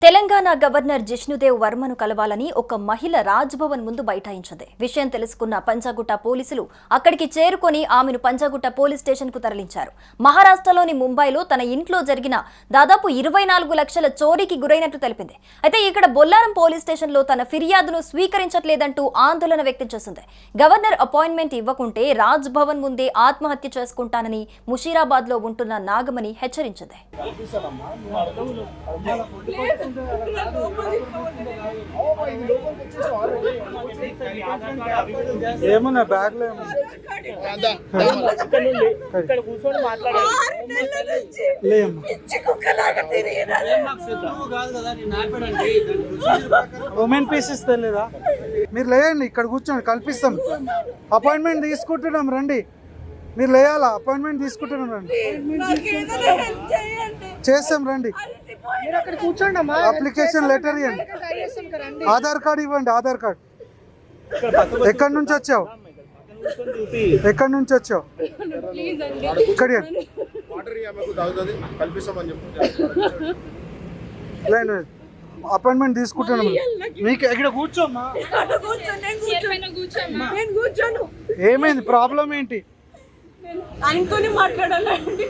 Telangana governor Jishnu Dev వర్మను కలవాలని ఒక మహిళ రాజ్భవన్ ముందు బైఠాయించింది. విషయం తెలుసుకున్న పంజాగుట్ట పోలీసులు అక్కడికి చేరుకొని ఆమెను పంజాగుట్ట పోలీస్ స్టేషన్ కు తరలించారు. మహారాష్ట్రలోని ముంబైలో తన ఇంట్లో జరిగిన దాదాపు 24 లక్షల చోరీకి గురైనట్లు తెలిపింది. అయితే ఇక్కడ బొల్లారం పోలీస్ స్టేషన్ లో తన ఫిర్యాదును స్వీకరించట్లేదంటూ ఆందోళన వ్యక్తం చేసింది. గవర్నర్ అపాయింట్మెంట్ ఇవ్వకుంటే రాజ్భవన్ ముందే ఆత్మహత్య చేసుకుంటానని ముషీరాబాద్ లో ఉంటున్న నాగమణి హెచ్చరించింది. ఏమన్నా బ్యాగ్ లో ఉమెన్ పీసెస్ తెలియదా? మీరు లేయండి, ఇక్కడ కూర్చోండి, కల్పిస్తాం. అపాయింట్మెంట్ తీసుకుంటున్నాం, రండి. మీరు లేయాలా? అపాయింట్మెంట్ తీసుకుంటున్నాం, రండి. చేస్తాం, రండి. అప్లికేషన్ లెటర్ ఇవ్వండి, ఆధార్ కార్డు ఇవ్వండి. ఆధార్ కార్డు. ఎక్కడి నుంచి వచ్చావు? ఎక్కడి నుంచి వచ్చావు? ఇక్కడ అపాయింట్మెంట్ తీసుకుంటున్నాం. మీకు ఇక్కడ కూర్చోమ్మా. ఏమైంది? ప్రాబ్లం ఏంటి? ఆయనతోనే మాట్లాడాలండి.